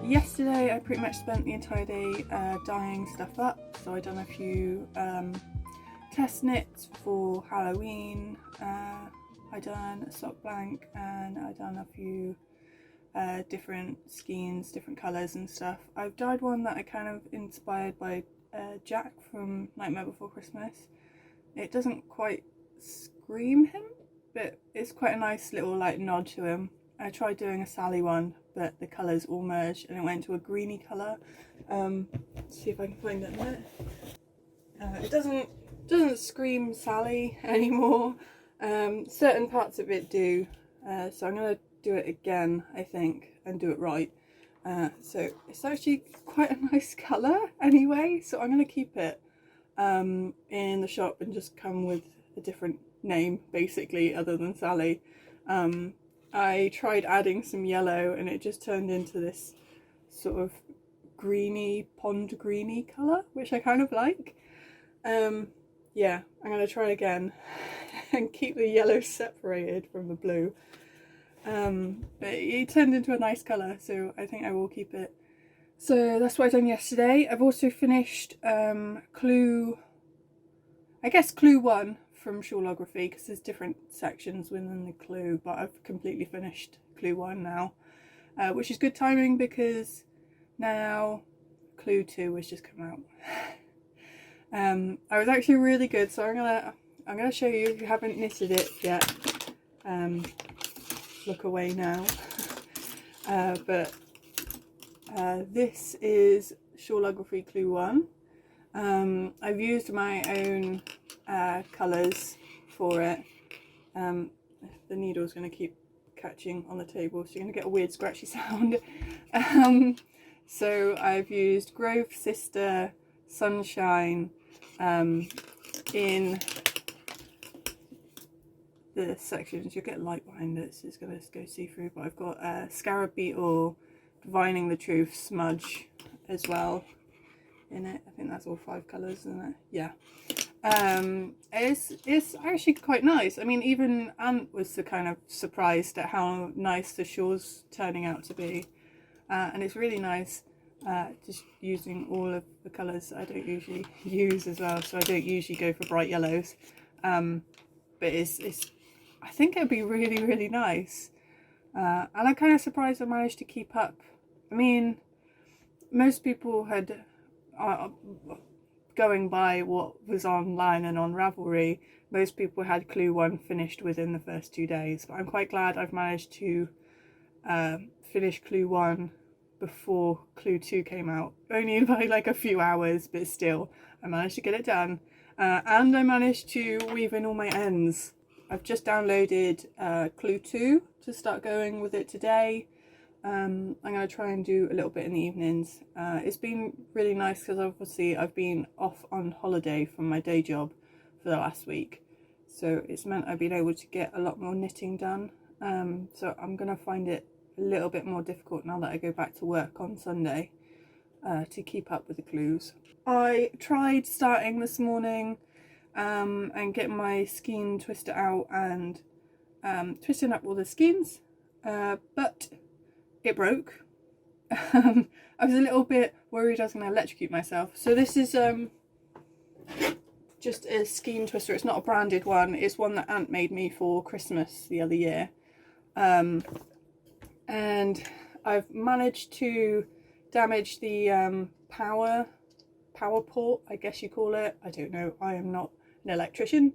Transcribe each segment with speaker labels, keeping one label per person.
Speaker 1: Yesterday I pretty much spent the entire day dyeing stuff up, so I done a few test knits for Halloween, I done a sock blank, and I done a few different skeins, different colours and stuff. I've dyed one that I kind of inspired by Jack from Nightmare Before Christmas. It doesn't quite scream him, but it's quite a nice little like nod to him. I tried doing a Sally one, but the colours all merged and it went to a greeny colour. See if I can find it there. It doesn't scream Sally anymore. Certain parts of it do, so I'm going to do it again, I think, and do it right. So it's actually quite a nice colour anyway, so I'm going to keep it in the shop and just come with a different name basically other than Sally. I tried adding some yellow and it just turned into this sort of greeny, pond greeny colour, which I kind of like. Yeah, I'm going to try again and keep the yellow separated from the blue. But it turned into a nice colour, so I think I will keep it. So that's what I done yesterday. I've also finished clue 1 from Shawlography, because there's different sections within the clue, but I've completely finished clue 1 now, which is good timing because now clue 2 has just come out. I was actually really good, so I'm gonna show you if you haven't knitted it yet. Look away now. But this is Shawlography clue 1. I've used my own colours for it. The needle's going to keep catching on the table, so you're going to get a weird scratchy sound. So I've used Grove Sister, Sunshine in the sections. You'll get light behind it, so it's going to go see through, but I've got Scarab Beetle, Divining the Truth, Smudge as well in it. I think that's all 5 colours, isn't it? Yeah. It's actually quite nice. I mean, even Ant was kind of surprised at how nice the shawl's turning out to be, and it's really nice just using all of the colours I don't usually use as well. So I don't usually go for bright yellows, but I think it'd be really nice, and I'm kind of surprised I managed to keep up. I mean, most people had going by what was online and on Ravelry, most people had clue 1 finished within the first 2 days, but I'm quite glad I've managed to finish clue 1 before clue 2 came out, only by like a few hours, but still I managed to get it done, and I managed to weave in all my ends. I've just downloaded clue 2 to start going with it today. I'm going to try and do a little bit in the evenings. It's been really nice because obviously I've been off on holiday from my day job for the last week, so it's meant I've been able to get a lot more knitting done. So I'm going to find it a little bit more difficult now that I go back to work on Sunday to keep up with the clues. I tried starting this morning and getting my skein twister out and twisting up all the skeins, but it broke. I was a little bit worried I was going to electrocute myself. So this is just a skein twister. It's not a branded one. It's one that Ant made me for Christmas the other year. And I've managed to damage the power port, I guess you call it. I don't know. I am not an electrician.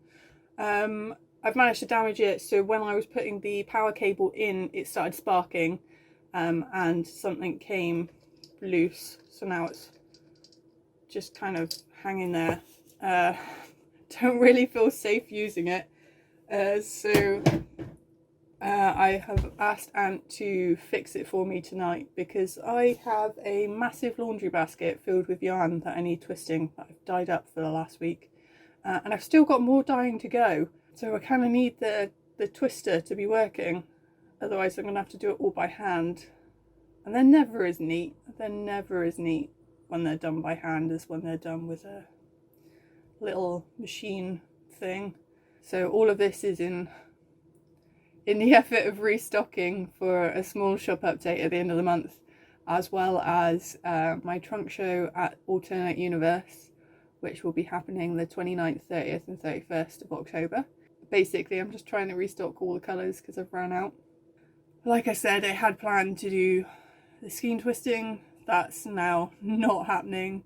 Speaker 1: I've managed to damage it, so when I was putting the power cable in, it started sparking. And something came loose, so now it's just kind of hanging there. Don't really feel safe using it, so I have asked Ant to fix it for me tonight, because I have a massive laundry basket filled with yarn that I need twisting that I've dyed up for the last week, and I've still got more dyeing to go, so I kind of need the twister to be working. Otherwise I'm going to have to do it all by hand, and they're never as neat. They're never as neat when they're done by hand as when they're done with a little machine thing. So all of this is in in the effort of restocking for a small shop update at the end of the month, as well as my trunk show at Alterknit Universe, which will be happening the 29th, 30th and 31st of October. Basically, I'm just trying to restock all the colours because I've run out. Like I said, I had planned to do the skein twisting. That's now not happening,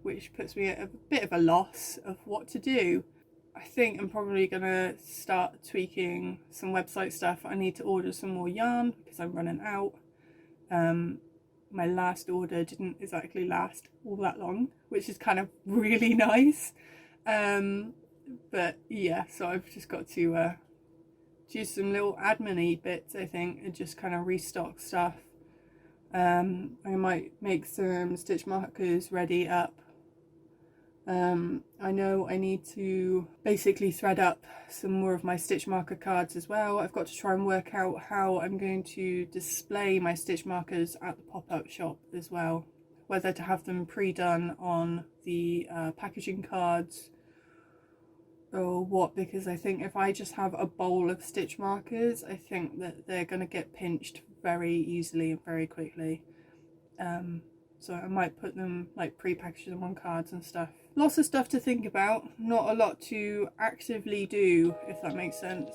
Speaker 1: which puts me at a bit of a loss of what to do. I think I'm probably going to start tweaking some website stuff. I need to order some more yarn because I'm running out. My last order didn't exactly last all that long, which is kind of really nice. But yeah, so I've just got to do some little admin-y bits, I think, and just kind of restock stuff. I might make some stitch markers ready up. I know I need to basically thread up some more of my stitch marker cards as well. I've got to try and work out how I'm going to display my stitch markers at the pop-up shop as well. Whether to have them pre-done on the packaging cards or what, because I think if I just have a bowl of stitch markers, I think that they're going to get pinched very easily and very quickly. So I might put them, like, pre-package them on cards and stuff. Lots of stuff to think about, not a lot to actively do, if that makes sense.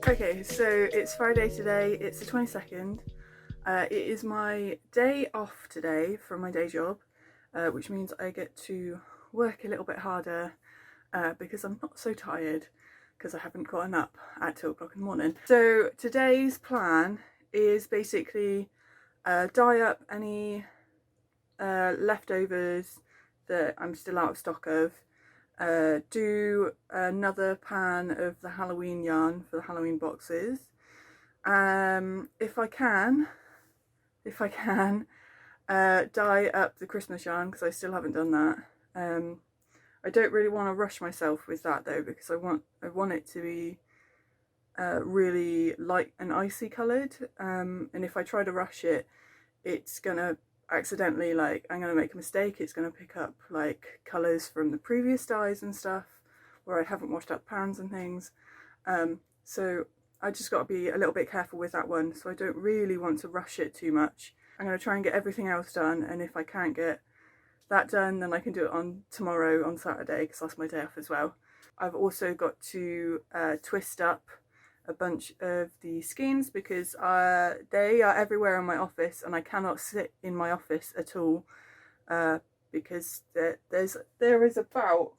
Speaker 1: Okay, so it's Friday today, it's the 22nd. It is my day off today from my day job, which means I get to work a little bit harder because I'm not so tired because I haven't gotten up at 2 o'clock in the morning. So today's plan is basically dye up any leftovers that I'm still out of stock of. Do another pan of the Halloween yarn for the Halloween boxes. If I can, dye up the Christmas yarn because I still haven't done that. I don't really want to rush myself with that though, because I want it to be really light and icy coloured. And if I try to rush it, it's gonna accidentally, like, I'm going to make a mistake. It's going to pick up like colours from the previous dyes and stuff where I haven't washed up pans and things. So I just got to be a little bit careful with that one, so I don't really want to rush it too much. I'm going to try and get everything else done, and if I can't get that done, then I can do it on tomorrow, on Saturday, because that's my day off as well. I've also got to twist up a bunch of the skeins because they are everywhere in my office and I cannot sit in my office at all because there is about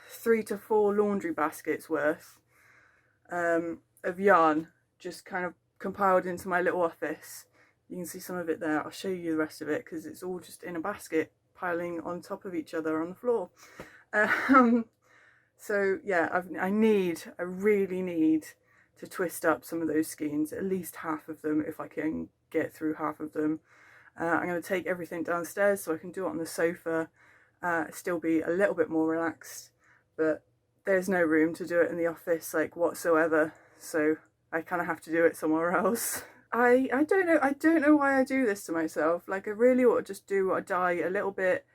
Speaker 1: 3 to 4 laundry baskets worth of yarn just kind of compiled into my little office. You can see some of it there. I'll show you the rest of it because it's all just in a basket piling on top of each other on the floor. So yeah, I really need to twist up some of those skeins, at least half of them if I can get through half of them. I'm going to take everything downstairs so I can do it on the sofa, still be a little bit more relaxed, but there's no room to do it in the office like whatsoever, so I kind of have to do it somewhere else. I don't know why I do this to myself. Like, I really ought to just do a dye a little bit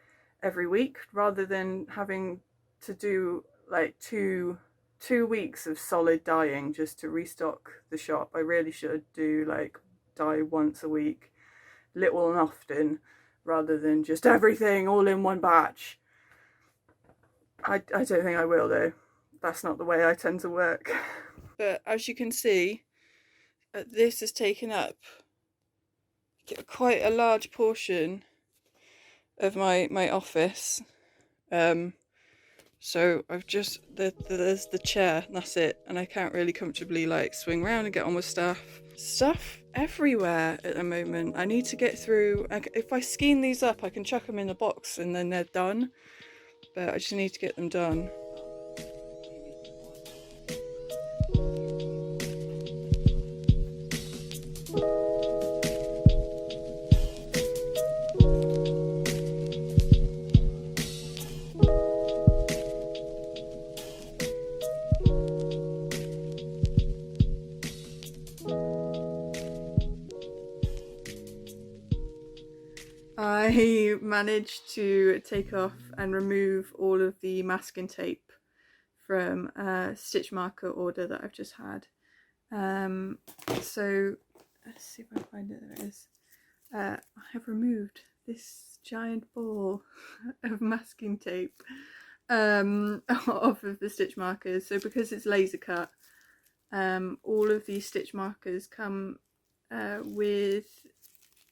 Speaker 1: every week rather than having to do like two weeks of solid dyeing just to restock the shop. I really should do like dye once a week, little and often, rather than just everything all in one batch. I don't think I will though. That's not the way I tend to work. But as you can see, this has taken up quite a large portion of my office. So I've just, there's the chair, and that's it, and I can't really comfortably like swing around and get on with stuff everywhere at the moment. I need to get through. If I skein these up, I can chuck them in the box and then they're done, but I just need to get them done. managed to take off and remove all of the masking tape from a stitch marker order that I've just had. So let's see if I find it. There it is. I have removed this giant ball of masking tape off of the stitch markers. So because it's laser cut, all of these stitch markers come with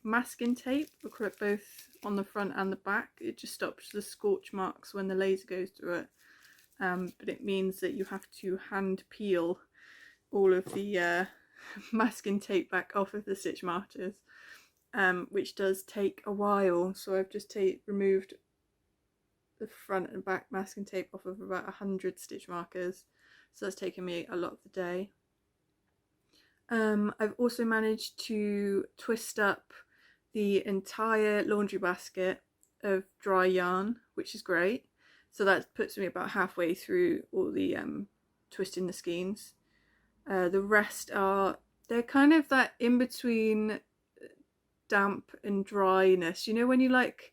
Speaker 1: masking tape, both on the front and the back. It just stops the scorch marks when the laser goes through it, but it means that you have to hand peel all of the masking tape back off of the stitch markers, which does take a while. So I've just removed the front and back masking tape off of about 100 stitch markers, so that's taken me a lot of the day. I've also managed to twist up the entire laundry basket of dry yarn, which is great. So that puts me about halfway through all the twisting the skeins. The rest they're kind of that in between damp and dryness. You know when you like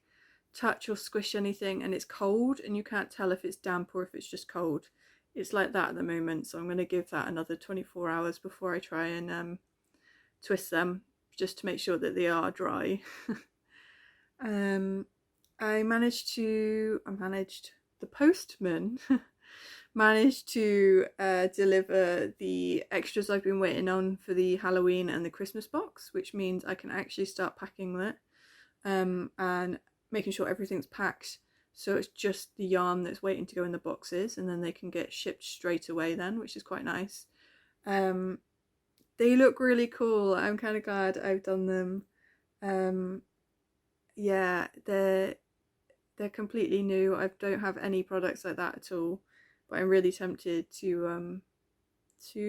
Speaker 1: touch or squish anything and it's cold and you can't tell if it's damp or if it's just cold? It's like that at the moment, so I'm going to give that another 24 hours before I try and twist them, just to make sure that they are dry. The postman managed to deliver the extras I've been waiting on for the Halloween and the Christmas box, which means I can actually start packing that, and making sure everything's packed, so it's just the yarn that's waiting to go in the boxes, and then they can get shipped straight away then, which is quite nice. They look really cool. I'm kind of glad I've done them. Yeah, they're completely new. I don't have any products like that at all, but I'm really tempted to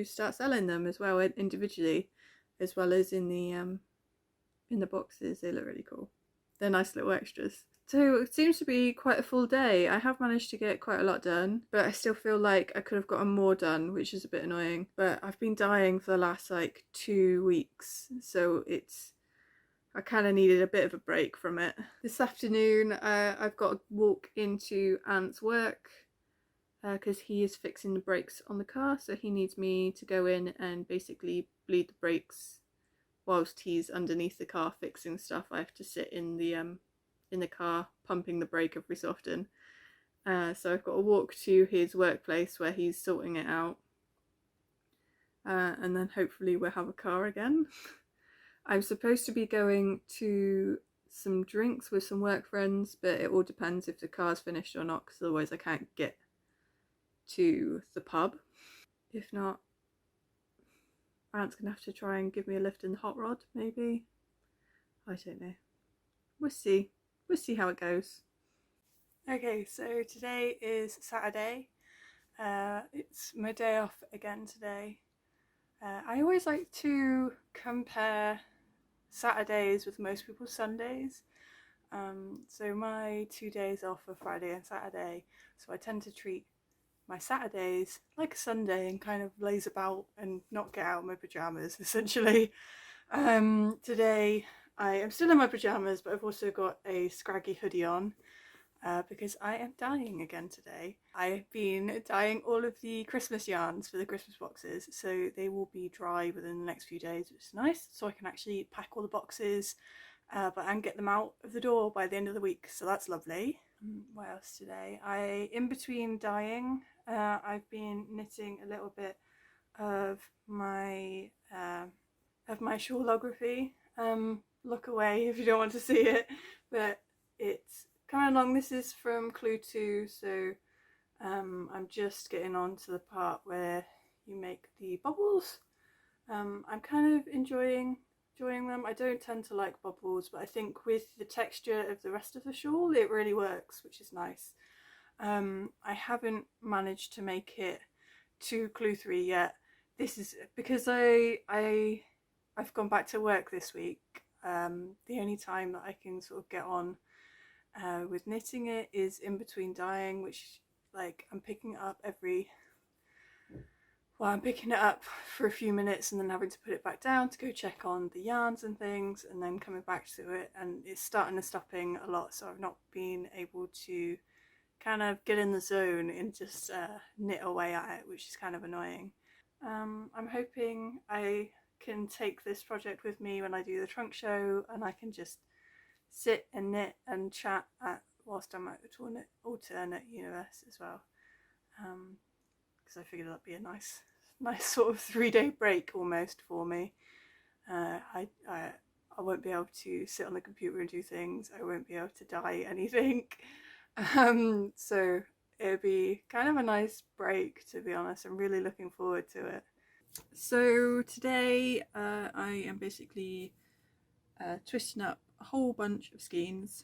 Speaker 1: start selling them as well, individually, as well as in the boxes. They look really cool. They're nice little extras. So it seems to be quite a full day. I have managed to get quite a lot done, but I still feel like I could have gotten more done, which is a bit annoying. But I've been dyeing for the last like 2 weeks, so I kind of needed a bit of a break from it. This afternoon I've got to walk into Ant's work because he is fixing the brakes on the car, so he needs me to go in and basically bleed the brakes whilst he's underneath the car fixing stuff. I have to sit in the car pumping the brake every so often. So I've got to walk to his workplace where he's sorting it out, and then hopefully we'll have a car again. I'm supposed to be going to some drinks with some work friends, but it all depends if the car's finished or not, because otherwise I can't get to the pub. If not, Aunt's gonna have to try and give me a lift in the hot rod, maybe. I don't know. We'll see how it goes. Okay, so today is Saturday. It's my day off again today. I always like to compare Saturdays with most people's Sundays. So my 2 days off are Friday and Saturday, so I tend to treat my Saturdays like a Sunday and kind of laze about and not get out of my pyjamas, essentially. Today I am still in my pyjamas, but I've also got a scraggy hoodie on because I am dyeing again today. I've been dyeing all of the Christmas yarns for the Christmas boxes, so they will be dry within the next few days, which is nice, so I can actually pack all the boxes and get them out of the door by the end of the week, so that's lovely. What else today? In between dyeing, I've been knitting a little bit of my shawlography. Look away if you don't want to see it, but it's coming along. This is from Clue 2, so I'm just getting on to the part where you make the bubbles. I'm kind of enjoying them. I don't tend to like bubbles, but I think with the texture of the rest of the shawl it really works, which is nice. I haven't managed to make it to Clue 3 yet. This is because I've gone back to work this week. The only time that I can sort of get on with knitting it is in between dyeing, which like I'm picking it up every while I'm picking it up for a few minutes and then having to put it back down to go check on the yarns and things, and then coming back to it, and it's starting and stopping a lot, so I've not been able to kind of get in the zone and just knit away at it, which is kind of annoying. I'm hoping I can take this project with me when I do the trunk show, and I can just sit and knit and chat whilst I'm at Alternate Universe as well, because I figured that'd be a nice sort of 3-day break almost for me. I won't be able to sit on the computer and do things. I won't be able to dye anything. So it'll be kind of a nice break, to be honest. I'm really looking forward to it. So today I am basically twisting up a whole bunch of skeins.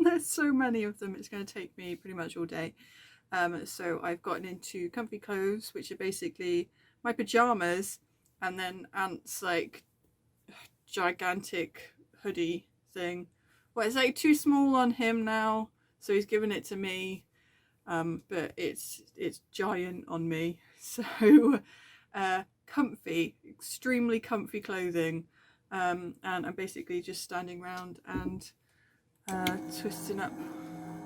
Speaker 1: There's so many of them, it's going to take me pretty much all day. So I've gotten into comfy clothes, which are basically my pajamas, and then Ant's like gigantic hoodie thing. Well, it's like too small on him now, so he's given it to me, but it's giant on me. So comfy, extremely comfy clothing, and I'm basically just standing around and twisting up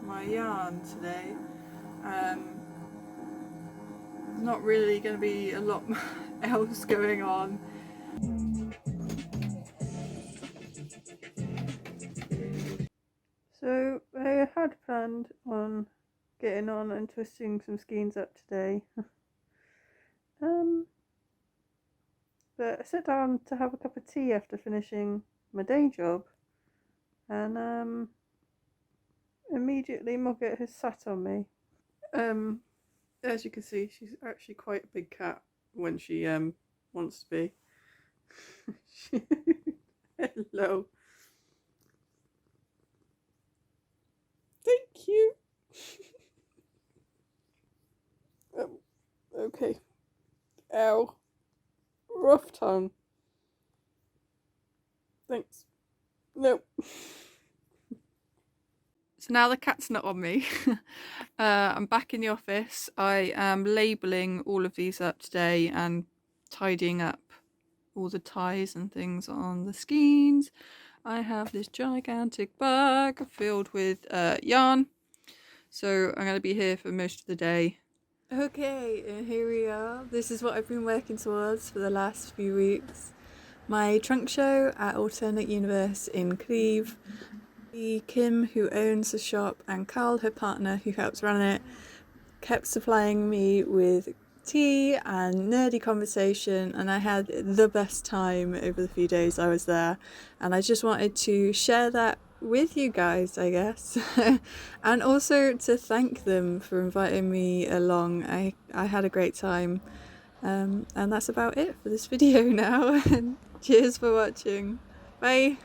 Speaker 1: my yarn today. Not really going to be a lot else going on. So I had planned on getting on and twisting some skeins up today. But I sat down to have a cup of tea after finishing my day job, and immediately Mogget has sat on me. As you can see, she's actually quite a big cat when she wants to be. Hello. Thank you. Okay. Ow. Rough tongue. Thanks. No. So now the cat's not on me. I'm back in the office. I am labelling all of these up today and tidying up all the ties and things on the skeins. I have this gigantic bag filled with yarn, so I'm going to be here for most of the day. Okay, and here we are. This is what I've been working towards for the last few weeks. My trunk show at Alternate Universe in Cleeve. Kim, who owns the shop, and Carl, her partner, who helps run it, kept supplying me with tea and nerdy conversation, and I had the best time over the few days I was there, and I just wanted to share that with you guys, I guess. And also to thank them for inviting me along. I had a great time, and that's about it for this video now. Cheers for watching. Bye.